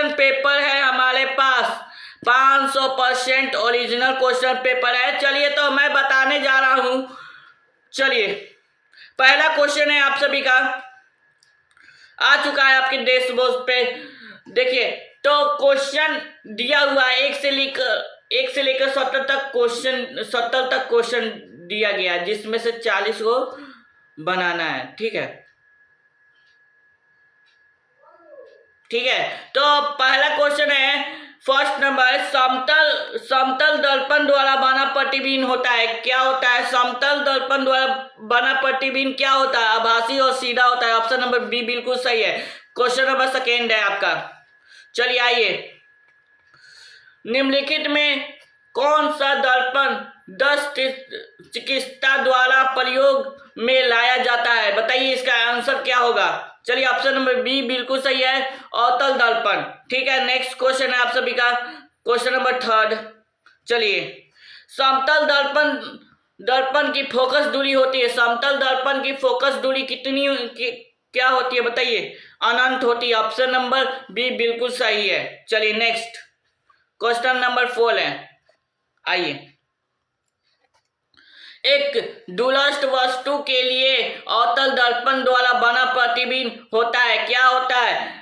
Question paper है हमारे पास, 500% original question paper है। चलिए तो मैं बताने जा रहा हूं। चलिए पहला क्वेश्चन है आप सभी का, आ चुका है आपके डैशबोर्ड पे। देखिए तो क्वेश्चन दिया हुआ है 1 से लेकर 70 तक क्वेश्चन दिया गया है, जिसमें से 40 को बनाना है। ठीक है, ठीक है। तो पहला क्वेश्चन है, फर्स्ट नंबर, समतल दर्पण द्वारा बना प्रतिबिंब होता है, क्या होता है? समतल दर्पण द्वारा बना प्रतिबिंब क्या होता है? आभासी और सीधा होता है। ऑप्शन नंबर बी बिल्कुल सही है। क्वेश्चन नंबर सेकेंड है आपका। चलिए आइए, निम्नलिखित में कौन सा दर्पण दस्त चिकित्सा द्वारा प्रयोग में लाया जाता है? बताइए इसका आंसर क्या होगा। चलिए ऑप्शन नंबर बी बिल्कुल सही है, अवतल दर्पण। ठीक है, नेक्स्ट क्वेश्चन है आप सभी का, क्वेश्चन नंबर थर्ड। चलिए, समतल दर्पण की फोकस दूरी होती है, समतल दर्पण की फोकस दूरी क्या होती है? बताइए, अनंत होती है। ऑप्शन नंबर बी बिल्कुल सही है। चलिए नेक्स्ट क्वेश्चन नंबर 4 है, आइए। एक दूरस्थ वस्तु के लिए अवतल दर्पण द्वारा बना प्रतिबिंब होता है, क्या होता है?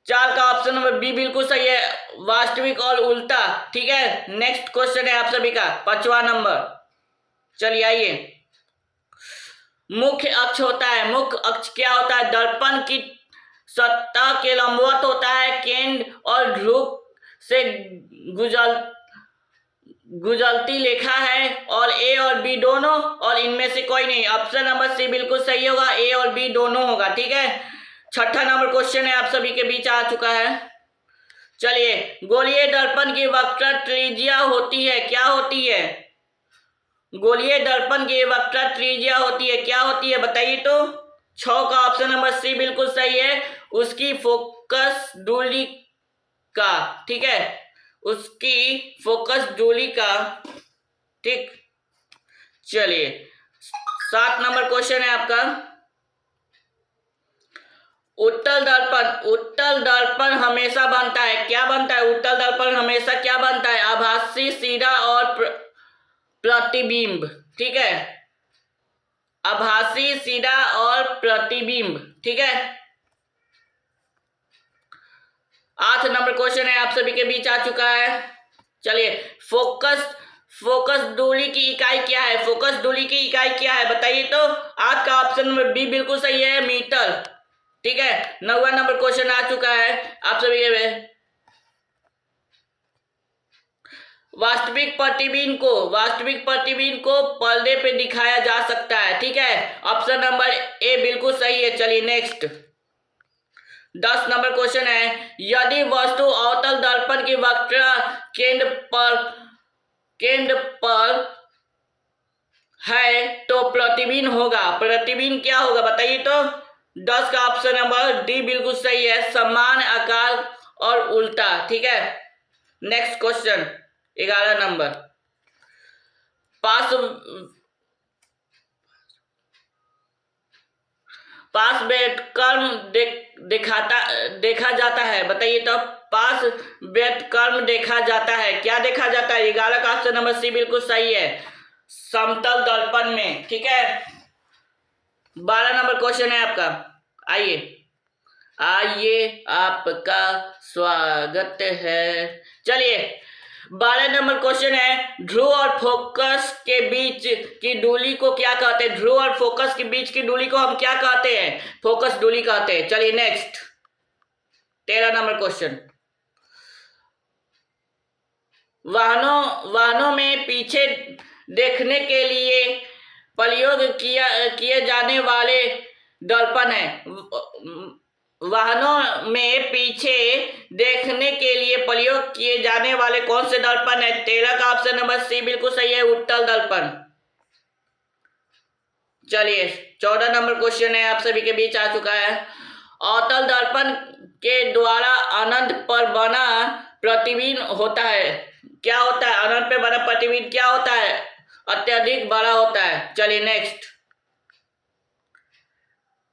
4 का ऑप्शन नंबर बी बिल्कुल सही है, वास्तविक और उल्टा। ठीक है, नेक्स्ट क्वेश्चन है आप सभी का 5वां नंबर। चलिए आइए, मुख्य अक्ष होता है, मुख्य अक्ष क्या होता है? दर्पण की सतह के लंबवत होता है, केंद्र और ध्रुव से गुजरती रेखा है, और ए और बी दोनों, और इनमें से कोई नहीं। ऑप्शन नंबर सी बिल्कुल सही होगा, ए और बी दोनों होगा। ठीक है, 6ठा नंबर क्वेश्चन है आप सभी के बीच आ चुका है। चलिए, गोलीय दर्पण की वक्र त्रिज्या होती है, क्या होती है? गोलीय दर्पण की वक्र त्रिज्या होती है, क्या होती है? बताइए तो। 6 का ऑप्शन नंबर सी बिल्कुल सही है, उसकी फोकस दूरी का। ठीक है, उसकी फोकस दूरी का। ठीक, चलिए 7 नंबर क्वेश्चन है आपका, उत्तल दर्पण हमेशा बनता है, क्या बनता है? उत्तल दर्पण हमेशा क्या बनता है? आभासी, सीधा और प्रतिबिंब। ठीक है, आभासी, सीधा और प्रतिबिंब। ठीक है, 8 नंबर क्वेश्चन है आप सभी के बीच आ चुका है। चलिए, फोकस दूरी की इकाई क्या है? फोकस दूरी की इकाई क्या है? बताइए तो। 8 का ऑप्शन नंबर बी बिल्कुल सही है, मीटर। ठीक है, 9वां नंबर क्वेश्चन आ चुका है आप सभी के। वास्तविक प्रतिबिंब को पर्दे पे दिखाया जा सकता है। ठीक है, ऑप्शन नंबर ए बिल्कुल सही है। चलिए नेक्स्ट 10 नंबर क्वेश्चन है, यदि वस्तु अवतल दर्पण की वक्र केंद्र पर है तो प्रतिबिंब होगा, प्रतिबिंब क्या होगा? बताइए तो। 10 का ऑप्शन नंबर डी बिल्कुल सही है, समान आकार और उल्टा। ठीक है, नेक्स्ट क्वेश्चन 11 नंबर, पास बैठकर देखा जाता है। बताइए तो, पास बैठकर देखा जाता है, क्या देखा जाता है? 11 का ऑप्शन नंबर सी बिल्कुल सही है, समतल दर्पण में। ठीक है, 12 नंबर क्वेश्चन है आपका, आइए आपका स्वागत है। चलिए, 12 नंबर क्वेश्चन है, ध्रुव और फोकस के बीच की दूरी को क्या कहते हैं? ध्रुव और फोकस के बीच की दूरी को हम क्या कहते हैं? फोकस दूरी कहते हैं। चलिए नेक्स्ट 13 नंबर क्वेश्चन, वाहनों में पीछे देखने के लिए प्रयोग किए जाने वाले दर्पण है। वाहनों में पीछे देखने के लिए प्रयोग किए जाने वाले कौन से दर्पण है? 13 का ऑप्शन नंबर सी बिल्कुल सही है, उत्तल दर्पण। चलिए 14 नंबर क्वेश्चन है आप सभी के बीच आ चुका है, अवतल दर्पण के द्वारा अनंत पर बना प्रतिबिंब होता है, क्या होता है? अनंत पे बना प्रतिबिंब क्या होता है? अत्यधिक बड़ा होता है। चलिए नेक्स्ट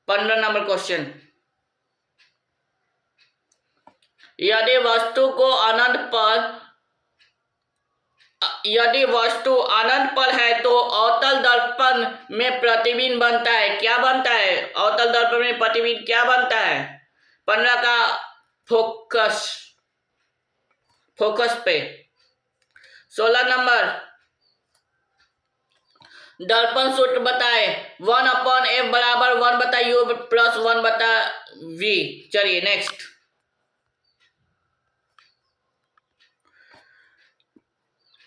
15 नंबर क्वेश्चन, यदि वस्तु को यदि वस्तु अनंत पर है तो अवतल दर्पण में प्रतिबिंब बनता है। क्या बनता है? अवतल दर्पण में प्रतिबिंब क्या बनता है? 15 का फोकस पे। 16 नंबर दर्पण सूत्र बताए। 1/f बराबर 1/u प्लस 1/v। चलिए नेक्स्ट।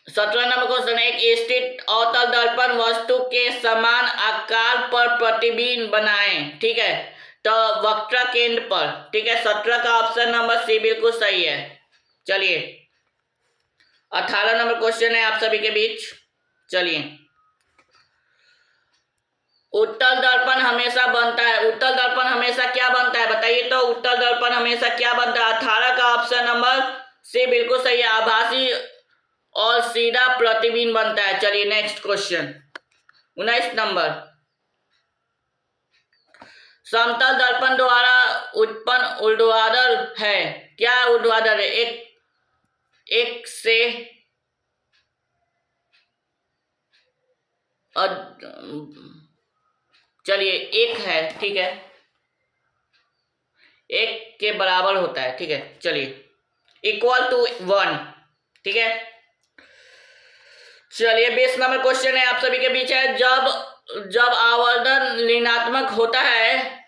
17 नंबर क्वेश्चन, एक स्थित अवतल दर्पण वस्तु के समान आकार पर प्रतिबिंब बनाए। ठीक है, तो वक्र केंद्र पर। ठीक है, 17 का ऑप्शन नंबर सी बिल्कुल सही है। चलिए 18 नंबर क्वेश्चन है आप सभी के बीच। चलिए, उत्तल दर्पण हमेशा बनता है। उत्तल दर्पण हमेशा क्या बनता है बताइए तो? उत्तल दर्पण हमेशा क्या बनता है? 18 का ऑप्शन नंबर सी बिल्कुल सही है, आभासी और सीधा प्रतिबिंब बनता है। चलिए नेक्स्ट क्वेश्चन 19 नंबर, समतल दर्पण द्वारा उत्पन्न ऊर्ध्वाधर है। क्या ऊर्ध्वाधर है? एक से चलिए एक है। ठीक है, एक के बराबर होता है। ठीक है, चलिए इक्वल टू 1। ठीक है, चलिए 20 नंबर क्वेश्चन है आप सभी के बीच है। जब आवर्धन ऋणात्मक होता है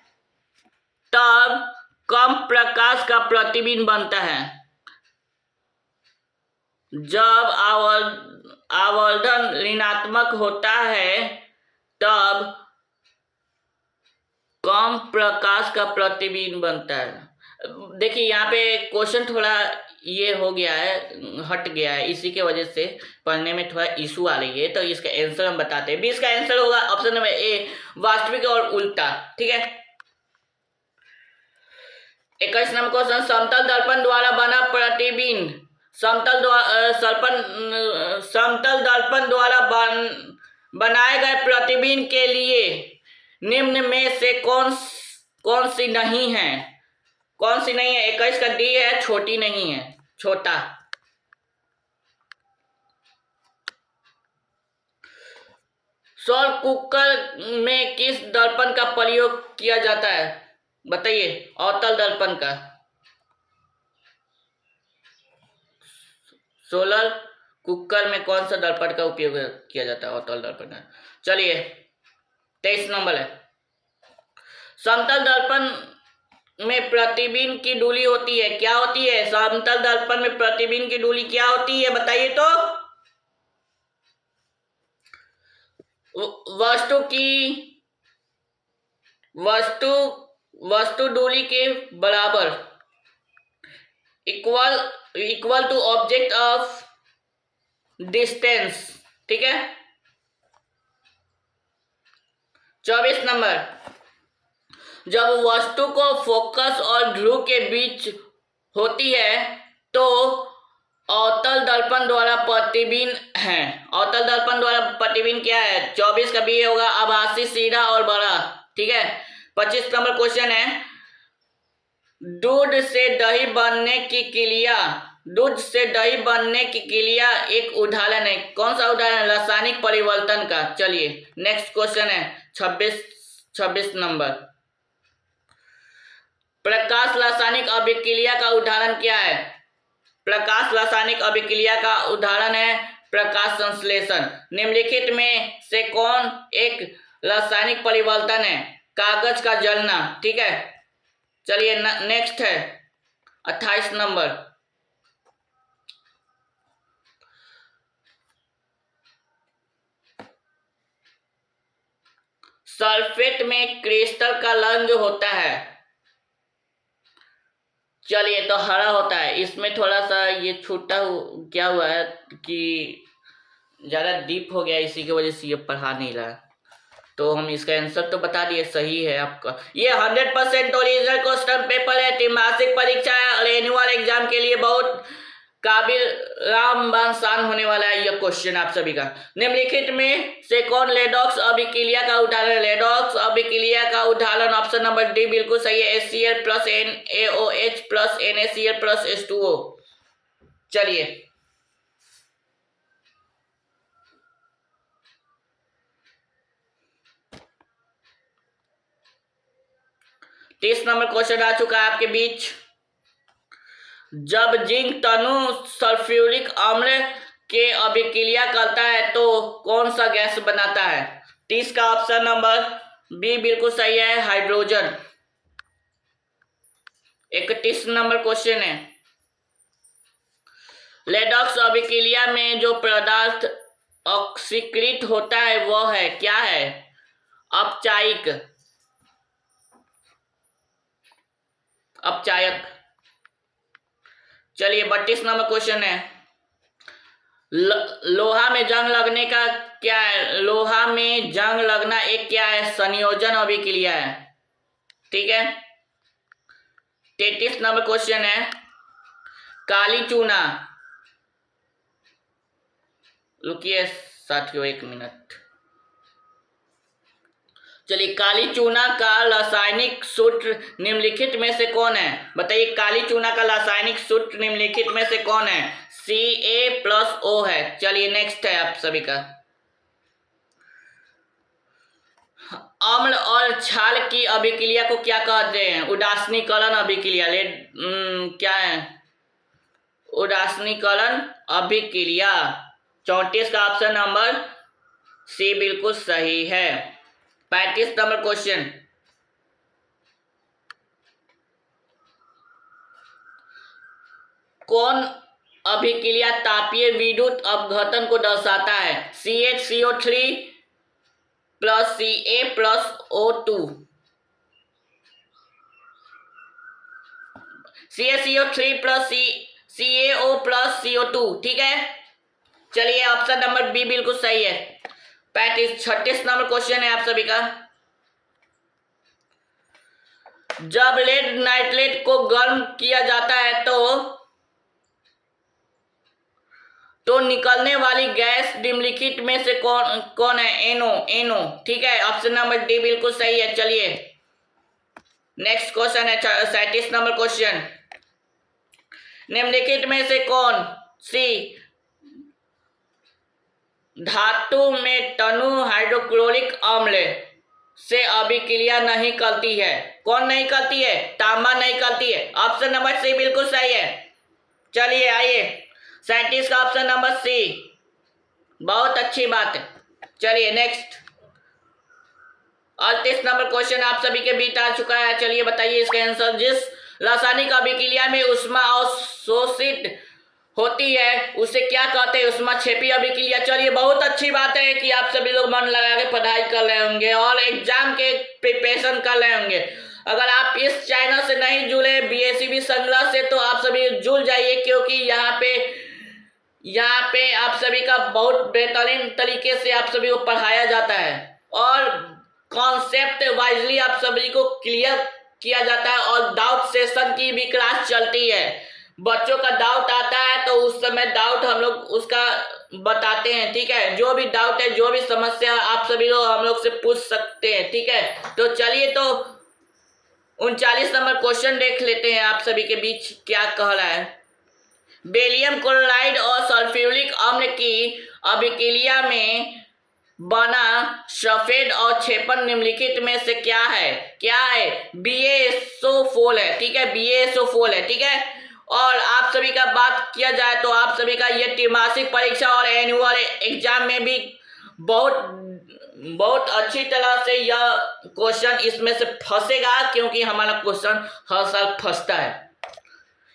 तब कम प्रकाश का प्रतिबिंब बनता है। जब आवर्धन ऋणात्मक होता है तब कम प्रकाश का प्रतिबिंब बनता है। देखिए यहाँ पे क्वेश्चन थोड़ा ये हो गया है, हट गया है, इसी के वजह से पढ़ने में थोड़ा इशू आ रही है। तो इसका आंसर हम बताते हैं। 20 का आंसर होगा ऑप्शन नंबर ए, वास्तविक और उल्टा। ठीक है, 21 नंबर क्वेश्चन, समतल दर्पण द्वारा बना प्रतिबिंब समतल दर्पण द्वारा बनाए गए प्रतिबिंब के लिए निम्न में से कौन सी नहीं है? कौन सी नहीं है? 21 का डी है, छोटी नहीं है, छोटा। सौर कुकर में किस दर्पण का प्रयोग किया जाता है बताइए? अवतल दर्पण का। सोलर कुकर में कौन सा दर्पण का उपयोग किया जाता है? अवतल दर्पण का। चलिए 23 नंबर है, समतल दर्पण में प्रतिबिंब की दूरी होती है। क्या होती है? समतल दर्पण में प्रतिबिंब की दूरी क्या होती है बताइए तो? वस्तु दूरी के बराबर, equal to object of distance. ठीक है, 24 नंबर, जब वस्तु को फोकस और ध्रुव के बीच होती है तो अवतल दर्पण द्वारा प्रतिबिंब है। अवतल दर्पण द्वारा प्रतिबिंब क्या है? 24 का बी होगा, आभासी, सीधा और बड़ा। ठीक है, 25 नंबर क्वेश्चन है, दूध से दही बनने की क्रिया एक उदाहरण है। कौन सा उदाहरण है? रासायनिक परिवर्तन का। चलिए नेक्स्ट क्वेश्चन है 26 नंबर, प्रकाश रासायनिक अभिक्रिया का उदाहरण क्या है? प्रकाश रासायनिक अभिक्रिया का उदाहरण है प्रकाश संश्लेषण। निम्नलिखित में से कौन एक रासायनिक परिवर्तन है? कागज का जलना। ठीक है, चलिए नेक्स्ट है 28 नंबर, सल्फेट में क्रिस्टल का रंग होता है। चलिए तो हरा होता है। इसमें थोड़ा सा ये छोटा क्या हुआ है कि ज़्यादा डीप हो गया, इसी की वजह से ये पढ़ा नहीं रहा। तो हम इसका आंसर तो बता दिए, सही है आपका। ये 100% ओरिजिनल क्वेश्चन पेपर है, त्रैमासिक परीक्षा है और एनुअल एग्जाम के लिए बहुत काबिल रामबान शान होने वाला है यह क्वेश्चन आप सभी का। निम्नलिखित में से कौन लेडॉक्स अभिक्रिया का उदाहरण? लेडॉक्स अभिक्रिया का उदाहरण ऑप्शन नंबर डी बिल्कुल सही है, HCl plus NaOH plus NaCl plus H2O। चलिए तीस नंबर क्वेश्चन आ चुका है आपके बीच। जब जिंक तनु सल्फ्यूरिक अम्ल के अभिक्रिया करता है तो कौन सा गैस बनाता है? 30 का ऑप्शन नंबर बी बिल्कुल सही है, हाइड्रोजन। 31 नंबर क्वेश्चन है, लेडॉक्स अभिक्रिया में जो पदार्थ ऑक्सीकृत होता है वह है क्या है? अपचायक। चलिए 32 नंबर क्वेश्चन है, लोहा में जंग लगने का क्या है? लोहा में जंग लगना एक क्या है? संयोजन अभिक्रिया है, ठीक है। 33 नंबर क्वेश्चन है, काली चूना, रुकिए साथियों 1 मिनट। चलिए काली चूना का रासायनिक सूत्र निम्नलिखित में से कौन है? बताइए काली चूना का रासायनिक सूत्र निम्नलिखित में से कौन है? Ca+O है। चलिए नेक्स्ट है आप सभी का, अम्ल और क्षार की अभिक्रिया को क्या कहते हैं? उदासीनीकरण अभिक्रिया। क्या है? उदासीनीकरण अभिक्रिया। 34 का ऑप्शन नंबर सी बिल्कुल सही है। 35 नंबर क्वेश्चन, कौन अभिक्रिया तापीय विद्युत अपघटन को दर्शाता है? CHCO3 plus Ca plus O2। CaCO3 plus CaO plus CO2, ठीक है। चलिए ऑप्शन नंबर बी बिल्कुल सही है। 36 नंबर क्वेश्चन है आप सभी का, जब लेड नाइट्रेट को गर्म किया जाता है तो निकलने वाली गैस निम्नलिखित में से कौन है? NO, ठीक है। ऑप्शन नंबर डी बिल्कुल सही है। चलिए नेक्स्ट क्वेश्चन है 37 नंबर क्वेश्चन, निम्नलिखित में से कौन सी धातु में तनु हाइड्रोक्लोरिक अम्ल से अभिक्रिया नहीं करती है? कौन नहीं करती है? तांबा नहीं करती है। ऑप्शन नंबर सी बिल्कुल सही है। चलिए आइए 37 का ऑप्शन नंबर सी, बहुत अच्छी बात है। चलिए नेक्स्ट 38 नंबर क्वेश्चन आप सभी के बीच आ चुका है। चलिए बताइए इसका आंसर। जिस रासायनिक अभिक्रिया में ऊष्मा अवशोषित होती है उसे क्या कहते हैं? ऊष्माक्षेपी अभिक्रिया। चलिए बहुत अच्छी बात है कि आप सभी लोग मन लगा के पढ़ाई कर रहे होंगे और एग्जाम के प्रिपरेशन कर रहे होंगे। अगर आप इस चैनल से नहीं जुड़े BSEB संग्रह से तो आप सभी जुड़ जाइए, क्योंकि यहाँ पे आप सभी का बहुत बेहतरीन तरीके से आप सभी को पढ़ाया जाता है और कॉन्सेप्ट वाइजली आप सभी को क्लियर किया जाता है और डाउट सेशन की भी क्लास चलती है। बच्चों का डाउट आता है तो उस समय डाउट हम लोग उसका बताते हैं, ठीक है। जो भी डाउट है, जो भी समस्या आप सभी लोग हम लोग से पूछ सकते हैं, ठीक है। तो चलिए तो 39 नंबर क्वेश्चन देख लेते हैं आप सभी के बीच क्या कह रहा है। बेरियम क्लोराइड और सल्फ्यूरिक अम्ल की अभिक्रिया में बना सफेद और क्षेपण निम्नलिखित में से क्या है? BaSO4 है, ठीक है। BaSO4 है, ठीक है। और आप सभी का बात किया जाए तो आप सभी का ये त्रैमासिक परीक्षा और एनुअल एग्जाम में भी बहुत अच्छी तरह से यह क्वेश्चन इसमें से फंसेगा, क्योंकि हमारा क्वेश्चन हर साल फंसता है,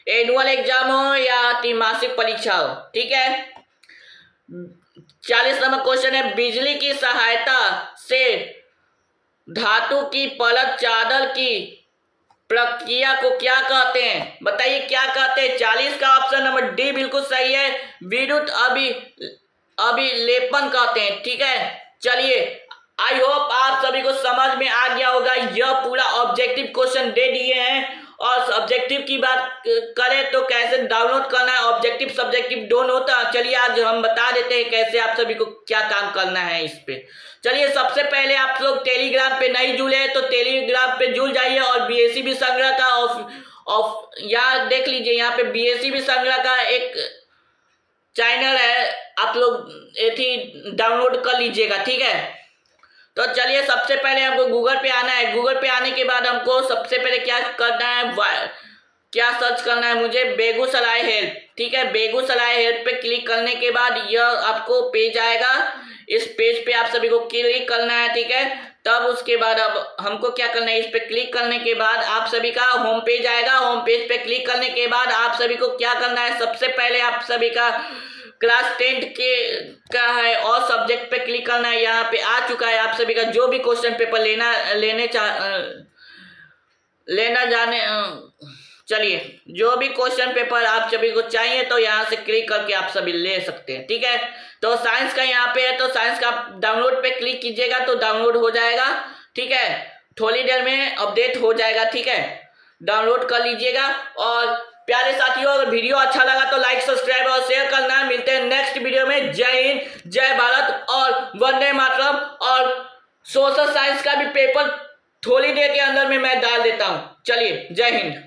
एनुअल एग्जाम हो या त्रैमासिक परीक्षा हो, ठीक है। 40 नंबर क्वेश्चन है, बिजली की सहायता से धातु की परत चादर की प्रक्रिया को क्या कहते हैं? बताइए क्या कहते हैं? 40 का ऑप्शन नंबर डी बिल्कुल सही है, विद्युत अभिलेपन कहते हैं, ठीक है। चलिए आई होप आप सभी को समझ में आ गया होगा। यह पूरा ऑब्जेक्टिव क्वेश्चन दे दिए हैं और ऑब्जेक्टिव की बात करें तो कैसे डाउनलोड करना है, ऑब्जेक्टिव सब्जेक्टिव दोनों। तो चलिए आज हम बता देते हैं कैसे आप सभी को क्या काम करना है इस पे। चलिए सबसे पहले आप लोग टेलीग्राम पे नहीं जुड़े हैं तो टेलीग्राम पे जुड़ जाइए और बीएसईबी संग्रह का ऑफ यहाँ देख लीजिए, यहाँ पे बीएसईबी संग्रह का एक चैनल है, आप लोग ये डाउनलोड कर लीजिएगा, ठीक है। तो चलिए सबसे पहले हमको गूगल पे आना है। गूगल पे आने के बाद हमको सबसे पहले क्या करना है, क्या सर्च करना है मुझे, बेगूसराय हेल्थ, ठीक है। बेगूसराय हेल्थ पे क्लिक करने के बाद यह आपको पेज आएगा, इस पेज पे आप सभी को क्लिक करना है, ठीक है। तब उसके बाद अब हमको क्या करना है, इस पे क्लिक करने के बाद आप सभी का होम पेज आएगा। होम पेज पे क्लिक करने के बाद आप सभी को क्या करना है, सबसे पहले आप सभी का क्लास 10 के का है और सब्जेक्ट पे क्लिक करना है। यहाँ पे आ चुका है आप सभी का जो भी क्वेश्चन पेपर लेना जाने चलिए जो भी क्वेश्चन पेपर आप सभी को चाहिए तो यहाँ से क्लिक करके आप सभी ले सकते हैं, ठीक है। तो साइंस का यहाँ पे है तो साइंस का डाउनलोड पे क्लिक कीजिएगा तो डाउनलोड हो जाएगा, ठीक है। थोड़ी देर में अपडेट हो जाएगा, ठीक है। डाउनलोड कर लीजिएगा। और प्यारे साथियों अगर वीडियो अच्छा लगा तो लाइक सब्सक्राइब और शेयर करना। मिलते हैं नेक्स्ट वीडियो में। जय हिंद, जय भारत और वंदे मातरम। और सोशल साइंस का भी पेपर थोड़ी देर के अंदर में मैं डाल देता हूँ। चलिए जय हिंद।